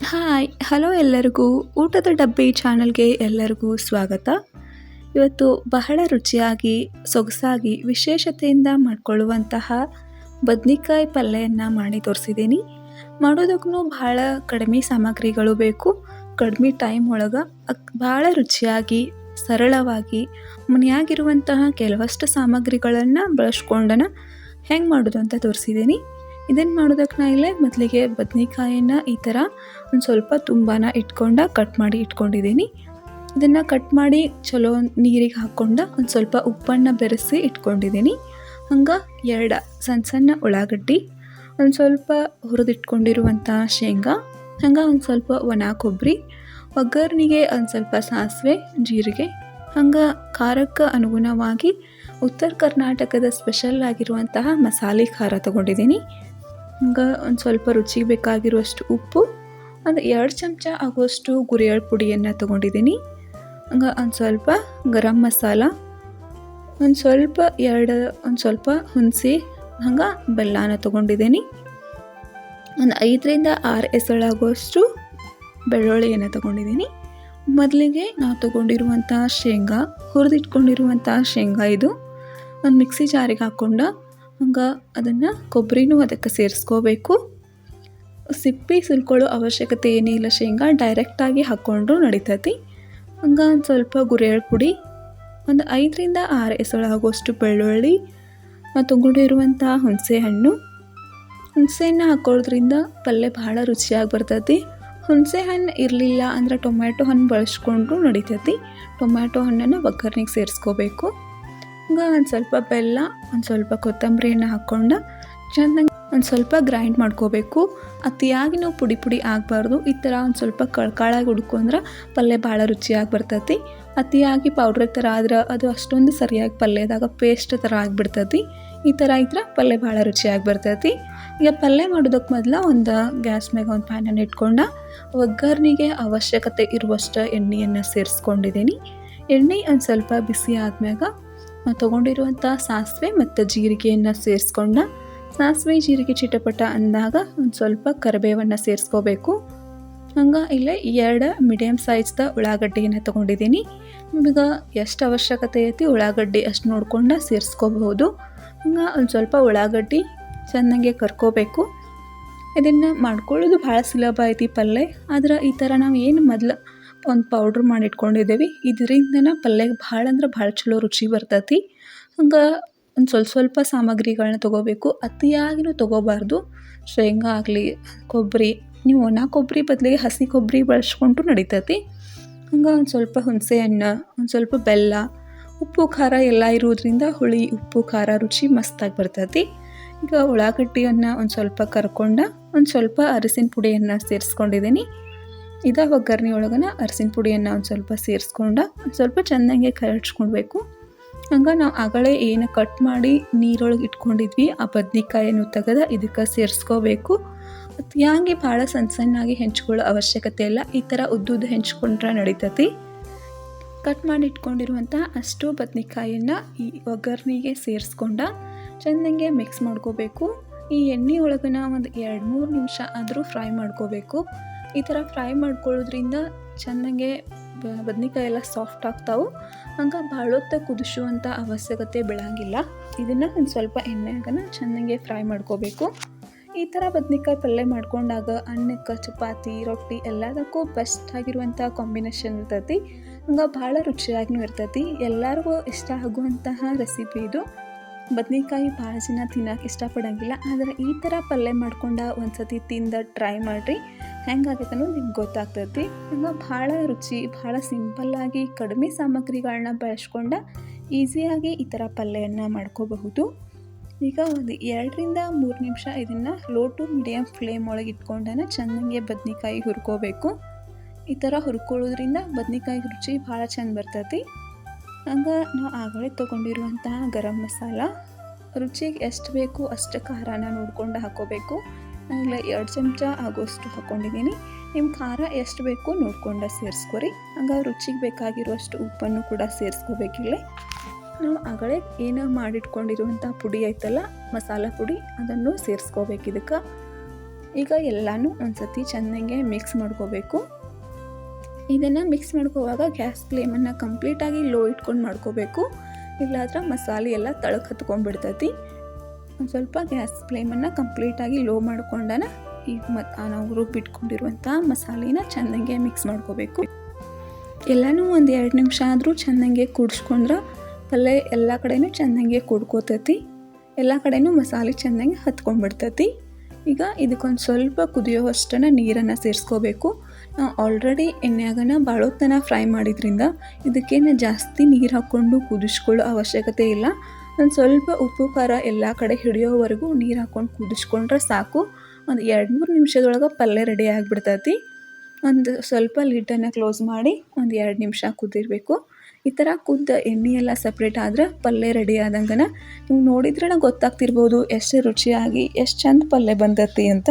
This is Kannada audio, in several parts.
ಹಾಯ್ ಹಲೋ ಎಲ್ಲರಿಗೂ ಊಟದ ಡಬ್ಬಿ ಚಾನಲ್ಗೆ ಎಲ್ಲರಿಗೂ ಸ್ವಾಗತ. ಇವತ್ತು ಬಹಳ ರುಚಿಯಾಗಿ ಸೊಗಸಾಗಿ ವಿಶೇಷತೆಯಿಂದ ಮಾಡಿಕೊಳ್ಳುವಂತಹ ಬದ್ನಿಕಾಯಿ ಪಲ್ಯವನ್ನು ಮಾಡಿ ತೋರಿಸಿದ್ದೀನಿ. ಮಾಡೋದಕ್ಕೂ ಬಹಳ ಕಡಿಮೆ ಸಾಮಗ್ರಿಗಳು ಬೇಕು. ಕಡಿಮೆ ಟೈಮ್ ಒಳಗೆ ಭಾಳ ರುಚಿಯಾಗಿ ಸರಳವಾಗಿ ಮನೆಯಾಗಿರುವಂತಹ ಕೆಲವಷ್ಟು ಸಾಮಗ್ರಿಗಳನ್ನು ಬಳಸ್ಕೊಂಡನ ಹೆಂಗೆ ಮಾಡೋದು ಅಂತ ತೋರಿಸಿದ್ದೀನಿ. ಇದನ್ನು ಮಾಡೋದಕ್ಕೆ ನಾ ಇಲ್ಲೇ ಮೊದಲಿಗೆ ಬದ್ನಿಕಾಯನ್ನು ಈ ಥರ ಒಂದು ಸ್ವಲ್ಪ ತುಂಬಾನ ಕಟ್ ಮಾಡಿ ಇಟ್ಕೊಂಡಿದ್ದೀನಿ. ಇದನ್ನು ಕಟ್ ಮಾಡಿ ಚಲೋ ನೀರಿಗೆ ಹಾಕ್ಕೊಂಡು ಒಂದು ಸ್ವಲ್ಪ ಉಪ್ಪನ್ನು ಬೆರೆಸಿ ಇಟ್ಕೊಂಡಿದ್ದೀನಿ. ಹಂಗೆ ಎರಡು ಸಣ್ಣ ಸಣ್ಣ ಉಳ್ಳಾಗಡ್ಡಿ, ಒಂದು ಸ್ವಲ್ಪ ಹುರಿದಿಟ್ಕೊಂಡಿರುವಂಥ ಶೇಂಗಾ, ಹಂಗೆ ಒಂದು ಸ್ವಲ್ಪ ಒಣ ಕೊಬ್ಬರಿ, ಒಗ್ಗರಣೆಗೆ ಒಂದು ಸ್ವಲ್ಪ ಸಾಸಿವೆ ಜೀರಿಗೆ, ಹಂಗೆ ಖಾರಕ್ಕೆ ಅನುಗುಣವಾಗಿ ಉತ್ತರ ಕರ್ನಾಟಕದ ಸ್ಪೆಷಲ್ ಆಗಿರುವಂತಹ ಮಸಾಲೆ ಖಾರ ತೊಗೊಂಡಿದ್ದೀನಿ. ಹಂಗೆ ಒಂದು ಸ್ವಲ್ಪ ರುಚಿಗೆ ಬೇಕಾಗಿರುವಷ್ಟು ಉಪ್ಪು, ಒಂದು 2 ಚಮಚ ಆಗುವಷ್ಟು ಗುರೆಳ್ಳು ಪುಡಿಯನ್ನು ತೊಗೊಂಡಿದ್ದೀನಿ. ಹಂಗೆ ಒಂದು ಸ್ವಲ್ಪ ಗರಂ ಮಸಾಲ, ಒಂದು ಸ್ವಲ್ಪ ಹುಣಸೆ, ಹಂಗೆ ಬೆಲ್ಲನ ತೊಗೊಂಡಿದ್ದೀನಿ. ಒಂದು 5ರಿಂದ 6 ಎಸಳಾಗುವಷ್ಟು ಬೆಳ್ಳುಳ್ಳಿಯನ್ನು ತೊಗೊಂಡಿದ್ದೀನಿ. ಮೊದಲಿಗೆ ನಾವು ತೊಗೊಂಡಿರುವಂಥ ಶೇಂಗಾ, ಹುರಿದಿಟ್ಕೊಂಡಿರುವಂಥ ಶೇಂಗಾ ಇದು ಒಂದು ಮಿಕ್ಸಿ ಜಾರಿಗೆ ಹಾಕ್ಕೊಂಡು ಹಂಗೆ ಅದನ್ನು ಕೊಬ್ಬರಿನೂ ಅದಕ್ಕೆ ಸೇರಿಸ್ಕೋಬೇಕು. ಸಿಪ್ಪೆ ಸುಲ್ಕೊಳ್ಳೋ ಅವಶ್ಯಕತೆ ಏನಿಲ್ಲ. ಶೇಂಗಾ ಡೈರೆಕ್ಟಾಗಿ ಹಾಕ್ಕೊಂಡ್ರು ನಡೀತೈತಿ. ಹಂಗೆ ಒಂದು ಸ್ವಲ್ಪ ಗುರೆಳ್ಳು ಪುಡಿ, ಒಂದು 5ರಿಂದ 6 ಎಸಳಾಗುವಷ್ಟು ಬೆಳ್ಳುಳ್ಳಿ, ಮತ್ತು ತೊಗೊಂಡಿರುವಂಥ ಹುಣಸೆಹಣ್ಣು ಹಾಕೊಳ್ಳೋದ್ರಿಂದ ಪಲ್ಯ ಭಾಳ ರುಚಿಯಾಗಿ ಬರ್ತೈತಿ. ಹುಣಸೆ ಹಣ್ಣು ಇರಲಿಲ್ಲ ಅಂದ್ರೆ ಟೊಮ್ಯಾಟೊ ಹಣ್ಣು ಬಳಸ್ಕೊಂಡ್ರು ನಡೀತೈತಿ. ಟೊಮ್ಯಾಟೊ ಹಣ್ಣನ್ನು ಒಗ್ಗರಣೆಗೆ ಸೇರಿಸ್ಕೋಬೇಕು. ಹಂಗೆ ಒಂದು ಸ್ವಲ್ಪ ಬೆಲ್ಲ, ಒಂದು ಸ್ವಲ್ಪ ಕೊತ್ತಂಬರಿಯನ್ನು ಹಾಕ್ಕೊಂಡು ಚೆನ್ನಾಗಿ ಒಂದು ಸ್ವಲ್ಪ ಗ್ರೈಂಡ್ ಮಾಡ್ಕೋಬೇಕು. ಅತಿಯಾಗಿ ನಾವು ಪುಡಿ ಆಗಬಾರ್ದು. ಈ ಥರ ಒಂದು ಸ್ವಲ್ಪ ಕಳ್ಕಾಳಾಗಿ ಹುಡ್ಕೊಂಡ್ರೆ ಪಲ್ಯ ಭಾಳ ರುಚಿಯಾಗಿ ಬರ್ತೈತಿ. ಅತಿಯಾಗಿ ಪೌಡ್ರ್ ಥರ ಆದ್ರೆ ಅದು ಅಷ್ಟೊಂದು ಸರಿಯಾಗಿ ಪಲ್ಯದಾಗ ಪೇಸ್ಟ್ ಥರ ಆಗಿಬಿಡ್ತೈತಿ. ಈ ಥರ ಇದ್ರೆ ಪಲ್ಯ ಭಾಳ ರುಚಿಯಾಗಿ ಬರ್ತೈತಿ. ಈಗ ಪಲ್ಯ ಮಾಡೋದಕ್ಕೆ ಮೊದಲು ಒಂದು ಗ್ಯಾಸ್ ಮ್ಯಾಗ ಒಂದು ಪ್ಯಾನನ್ನು ಇಟ್ಕೊಂಡು ಒಗ್ಗರಣೆಗೆ ಅವಶ್ಯಕತೆ ಇರುವಷ್ಟು ಎಣ್ಣೆಯನ್ನು ಸೇರಿಸ್ಕೊಂಡಿದ್ದೀನಿ. ಎಣ್ಣೆ ಒಂದು ಸ್ವಲ್ಪ ಬಿಸಿ ಆದ್ಮ್ಯಾಗ ತೊಗೊಂಡಿರುವಂಥ ಸಾಸಿವೆ ಮತ್ತು ಜೀರಿಗೆಯನ್ನು ಸೇರಿಸ್ಕೊಂಡು, ಸಾಸಿವೆ ಜೀರಿಗೆ ಚಿಟಪಟ ಅಂದಾಗ ಒಂದು ಸ್ವಲ್ಪ ಕರಿಬೇವನ್ನು ಸೇರಿಸ್ಕೋಬೇಕು. ಹಂಗೆ ಇಲ್ಲೇ 2 ಮೀಡಿಯಮ್ ಸೈಜ್ದ ಉಳ್ಳಾಗಡ್ಡಿಯನ್ನು ತೊಗೊಂಡಿದ್ದೀನಿ. ನಿಮಗೆ ಎಷ್ಟು ಅವಶ್ಯಕತೆ ಐತಿ ಉಳ್ಳಾಗಡ್ಡಿ ಅಷ್ಟು ನೋಡ್ಕೊಂಡು ಸೇರಿಸ್ಕೋಬಹುದು. ಹಂಗೆ ಒಂದು ಸ್ವಲ್ಪ ಉಳ್ಳಾಗಡ್ಡಿ ಚೆನ್ನಾಗೆ ಕರ್ಕೋಬೇಕು. ಇದನ್ನು ಮಾಡ್ಕೊಳ್ಳೋದು ಭಾಳ ಸುಲಭ ಐತಿ ಪಲ್ಯ. ಆದ್ರೆ ಈ ಥರ ನಾವು ಏನು ಮೊದಲು ಒಂದು ಪೌಡ್ರ್ ಮಾಡಿಟ್ಕೊಂಡಿದ್ದೇವೆ, ಇದರಿಂದನೇ ಪಲ್ಯಗೆ ಭಾಳ ಚಲೋ ರುಚಿ ಬರ್ತೈತಿ. ಹಂಗೆ ಒಂದು ಸ್ವಲ್ಪ ಸಾಮಗ್ರಿಗಳನ್ನ ತೊಗೋಬೇಕು. ಅತಿಯಾಗಿನೂ ತೊಗೋಬಾರ್ದು. ಶೇಂಗಾ ಆಗಲಿ, ಕೊಬ್ಬರಿ, ನೀವು ಒಣ ಕೊಬ್ಬರಿ ಬದಲಿಗೆ ಹಸಿ ಕೊಬ್ಬರಿ ಬಳಸ್ಕೊಂಡ್ರು ನಡೀತೈತಿ. ಹಂಗೆ ಒಂದು ಸ್ವಲ್ಪ ಹುಣಸೆ ಹಣ್ಣು, ಒಂದು ಸ್ವಲ್ಪ ಬೆಲ್ಲ, ಉಪ್ಪು ಖಾರ ಎಲ್ಲ ಇರೋದ್ರಿಂದ ಹುಳಿ ಉಪ್ಪು ಖಾರ ರುಚಿ ಮಸ್ತಾಗಿ ಬರ್ತೈತಿ. ಈಗ ಉಳ್ಳಾಗಡ್ಡಿಯನ್ನು ಒಂದು ಸ್ವಲ್ಪ ಕರ್ಕೊಂಡು ಒಂದು ಸ್ವಲ್ಪ ಅರಿಶಿನ ಪುಡಿಯನ್ನು ಸೇರಿಸ್ಕೊಂಡಿದ್ದೀನಿ. ಒಗ್ಗರಣೆ ಒಳಗನ ಅರಿಶಿನ ಪುಡಿಯನ್ನು ಒಂದು ಸ್ವಲ್ಪ ಸೇರಿಸ್ಕೊಂಡು ಒಂದು ಸ್ವಲ್ಪ ಚೆನ್ನಾಗಿ ಕಲಸ್ಕೊಳ್ಬೇಕು. ಹಂಗೆ ನಾವು ಆಗಲೇ ಏನು ಕಟ್ ಮಾಡಿ ನೀರೊಳಗೆ ಇಟ್ಕೊಂಡಿದ್ವಿ ಆ ಬದ್ನಿಕಾಯನ್ನು ತೆಗೆದು ಇದಕ್ಕೆ ಸೇರಿಸ್ಕೋಬೇಕು. ಅತಿಯಾಗಿ ಭಾಳ ಸಣ್ಣಾಗಿ ಹೆಂಚ್ಕೊಳ್ಳೋ ಅವಶ್ಯಕತೆ ಇಲ್ಲ. ಈ ಥರ ಉದ್ದುದ್ದು ಹೆಂಚ್ಕೊಂಡ್ರೆ ನಡೀತೈತಿ. ಕಟ್ ಮಾಡಿ ಇಟ್ಕೊಂಡಿರುವಂಥ ಅಷ್ಟು ಬದ್ನಿಕಾಯನ್ನು ಈ ಒಗ್ಗರಣೆಗೆ ಸೇರಿಸ್ಕೊಂಡು ಚೆನ್ನಾಗಿ ಮಿಕ್ಸ್ ಮಾಡ್ಕೋಬೇಕು. ಈ ಎಣ್ಣೆ ಒಳಗನ ಒಂದು 2-3 ನಿಮಿಷ ಆದರೂ ಫ್ರೈ ಮಾಡ್ಕೋಬೇಕು. ಈ ಥರ ಫ್ರೈ ಮಾಡ್ಕೊಳ್ಳೋದ್ರಿಂದ ಚೆನ್ನಾಗೆ ಬದ್ನಿಕಾಯಿ ಎಲ್ಲ ಸಾಫ್ಟ್ ಆಗ್ತಾವೆ. ಹಂಗೆ ಭಾಳ ಹೊತ್ತು ಕುದಿಸುವಂಥ ಅವಶ್ಯಕತೆ ಬೀಳಂಗಿಲ್ಲ. ಇದನ್ನು ಒಂದು ಸ್ವಲ್ಪ ಎಣ್ಣೆಯಾಗನ ಚೆನ್ನಾಗೆ ಫ್ರೈ ಮಾಡ್ಕೋಬೇಕು. ಈ ಥರ ಬದ್ನಿಕಾಯಿ ಪಲ್ಯ ಮಾಡ್ಕೊಂಡಾಗ ಅನ್ನಕ್ಕೆ, ಚಪಾತಿ, ರೊಟ್ಟಿ ಎಲ್ಲದಕ್ಕೂ ಬೆಸ್ಟ್ ಆಗಿರುವಂಥ ಕಾಂಬಿನೇಷನ್ ಇರ್ತೈತಿ. ಹಂಗೆ ಭಾಳ ರುಚಿಯಾಗಿನೂ ಇರ್ತೈತಿ. ಎಲ್ಲರಿಗೂ ಇಷ್ಟ ಆಗುವಂತಹ ರೆಸಿಪಿ ಇದು. ಬದ್ನಿಕಾಯಿ ಭಾಳ ಜನ ತಿನ್ನೋಕೆ ಇಷ್ಟಪಡೋಂಗಿಲ್ಲ. ಆದರೆ ಈ ಥರ ಪಲ್ಯ ಮಾಡ್ಕೊಂಡು ಒಂದು ಸತಿ ತಿಂದು ಟ್ರೈ ಮಾಡಿರಿ, ಹೆಂಗಾಗೈತೆ ಅನ್ನೋದು ನಿಮ್ಗೆ ಗೊತ್ತಾಗ್ತೈತಿ. ಹಂಗೆ ಭಾಳ ರುಚಿ, ಭಾಳ ಸಿಂಪಲ್ಲಾಗಿ ಕಡಿಮೆ ಸಾಮಗ್ರಿಗಳನ್ನ ಬಳಸ್ಕೊಂಡು ಈಸಿಯಾಗಿ ಈ ಥರ ಪಲ್ಯವನ್ನು ಮಾಡ್ಕೋಬಹುದು. ಈಗ ಒಂದು 2ರಿಂದ 3 ನಿಮಿಷ ಇದನ್ನು ಲೋ ಟು ಮೀಡಿಯಮ್ ಫ್ಲೇಮ್ ಒಳಗೆ ಇಟ್ಕೊಂಡನ ಚೆನ್ನಾಗಿ ಬದ್ನಿಕಾಯಿ ಹುರ್ಕೋಬೇಕು. ಈ ಥರ ಹುರ್ಕೊಳ್ಳೋದ್ರಿಂದ ಬದ್ನಿಕಾಯಿ ರುಚಿ ಭಾಳ ಚೆಂದ ಬರ್ತೈತಿ. ಹಂಗೆ ನಾವು ಆಗಲೇ ತೊಗೊಂಡಿರುವಂತಹ ಗರಂ ಮಸಾಲ, ರುಚಿಗೆ ಎಷ್ಟು ಬೇಕು ಅಷ್ಟು ಖಾರನ ನೋಡ್ಕೊಂಡು ಹಾಕ್ಕೋಬೇಕು. ನಾನಿಲ್ಲ 2 ಚಮಚ ಆಗೋಷ್ಟು ಹಾಕ್ಕೊಂಡಿದ್ದೀನಿ. ನಿಮ್ಮ ಖಾರ ಎಷ್ಟು ಬೇಕು ನೋಡ್ಕೊಂಡು ಸೇರಿಸ್ಕೊರಿ. ಹಂಗೆ ರುಚಿಗೆ ಬೇಕಾಗಿರುವಷ್ಟು ಉಪ್ಪನ್ನು ಕೂಡ ಸೇರಿಸ್ಕೋಬೇಕಿಲ್ಲ. ನಾವು ಆಗಲೇ ಏನೋ ಮಾಡಿಟ್ಕೊಂಡಿರುವಂಥ ಪುಡಿ ಐತಲ್ಲ, ಮಸಾಲ ಪುಡಿ, ಅದನ್ನು ಸೇರಿಸ್ಕೋಬೇಕು ಇದಕ್ಕೆ. ಈಗ ಎಲ್ಲನೂ ಒಂದು ಸತಿ ಚೆನ್ನಾಗೆ ಮಿಕ್ಸ್ ಮಾಡ್ಕೋಬೇಕು. ಇದನ್ನು ಮಿಕ್ಸ್ ಮಾಡ್ಕೋವಾಗ ಗ್ಯಾಸ್ ಫ್ಲೇಮನ್ನು ಕಂಪ್ಲೀಟಾಗಿ ಲೋ ಇಟ್ಕೊಂಡು ಮಾಡ್ಕೋಬೇಕು, ಇಲ್ಲಾಂದ್ರೆ ಮಸಾಲೆ ಎಲ್ಲ ತಳಕ್ಕೆ ಹತ್ಕೊಂಡ್ಬಿಡ್ತೈತಿ. ಒಂದು ಸ್ವಲ್ಪ ಗ್ಯಾಸ್ ಫ್ಲೇಮನ್ನು ಕಂಪ್ಲೀಟಾಗಿ ಲೋ ಮಾಡ್ಕೊಂಡನ ಈಗ ನಾವು ರುಬ್ಬಿಟ್ಕೊಂಡಿರುವಂಥ ಮಸಾಲೆನ ಚೆನ್ನಾಗೆ ಮಿಕ್ಸ್ ಮಾಡ್ಕೋಬೇಕು. ಎಲ್ಲನೂ ಒಂದು 2 ನಿಮಿಷ ಆದರೂ ಚೆನ್ನಾಗೆ ಕುದಿಸ್ಕೊಂಡ್ರೆ ಪಲ್ಯ ಎಲ್ಲ ಕಡೆಯೂ ಚೆನ್ನಾಗೆ ಕುಡ್ಕೋತೈತಿ, ಎಲ್ಲ ಕಡೆಯೂ ಮಸಾಲೆ ಚೆನ್ನಾಗಿ ಹತ್ಕೊಂಡ್ಬಿಡ್ತೈತಿ. ಈಗ ಇದಕ್ಕೊಂದು ಸ್ವಲ್ಪ ಕುದಿಯೋವಷ್ಟನ್ನು ನೀರನ್ನು ಸೇರಿಸ್ಕೋಬೇಕು. ನಾವು ಆಲ್ರೆಡಿ ಎಣ್ಣೆಯಾಗನ ಬಾಳೋತನ ಫ್ರೈ ಮಾಡಿದ್ರಿಂದ ಇದಕ್ಕೇನು ಜಾಸ್ತಿ ನೀರು ಹಾಕ್ಕೊಂಡು ಕುದಿಸ್ಕೊಳ್ಳೋ ಅವಶ್ಯಕತೆ ಇಲ್ಲ. ಒಂದು ಸ್ವಲ್ಪ ಉಪ್ಪು ಖಾರ ಎಲ್ಲ ಕಡೆ ಹಿಡಿಯೋವರೆಗೂ ನೀರು ಹಾಕ್ಕೊಂಡು ಕುದಿಸ್ಕೊಂಡ್ರೆ ಸಾಕು. ಒಂದು 2-3 ನಿಮಿಷದೊಳಗೆ ಪಲ್ಯ ರೆಡಿ ಆಗಿಬಿಡ್ತೈತಿ. ಒಂದು ಸ್ವಲ್ಪ ಲಿಡ್ಡನ್ನು ಕ್ಲೋಸ್ ಮಾಡಿ ಒಂದು 2 ನಿಮಿಷ ಕುದಿರಬೇಕು. ಈ ಥರ ಕುದ್ದ ಎಣ್ಣೆ ಎಲ್ಲ ಸಪ್ರೇಟ್ ಆದರೆ ಪಲ್ಯ ರೆಡಿ ಆದಂಗನ ನೀವು ನೋಡಿದ್ರೆ ಗೊತ್ತಾಗ್ತಿರ್ಬೋದು ಎಷ್ಟು ರುಚಿಯಾಗಿ ಎಷ್ಟು ಚಂದ ಪಲ್ಯ ಬಂದತಿ ಅಂತ.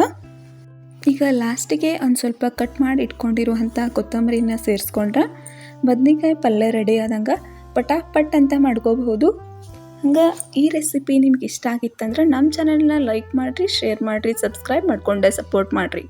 ಈಗ ಲಾಸ್ಟಿಗೆ ಒಂದು ಸ್ವಲ್ಪ ಕಟ್ ಮಾಡಿ ಇಟ್ಕೊಂಡಿರುವಂಥ ಕೊತ್ತಂಬರಿನ ಸೇರಿಸ್ಕೊಂಡ್ರೆ ಬದ್ನಿಕಾಯಿ ಪಲ್ಯ ರೆಡಿ ಆದಂಗೆ ಪಟಾಪಟ್ ಅಂತ ಮಾಡ್ಕೋಬಹುದು. ಹಂಗೆ ಈ ರೆಸಿಪಿ ನಿಮ್ಗೆ ಇಷ್ಟ ಆಗಿತ್ತಂದ್ರೆ ನಮ್ಮ ಚಾನಲ್ನ ಲೈಕ್ ಮಾಡಿರಿ, ಶೇರ್ ಮಾಡಿರಿ, ಸಬ್ಸ್ಕ್ರೈಬ್ ಮಾಡಿಕೊಂಡೆ ಸಪೋರ್ಟ್ ಮಾಡಿರಿ.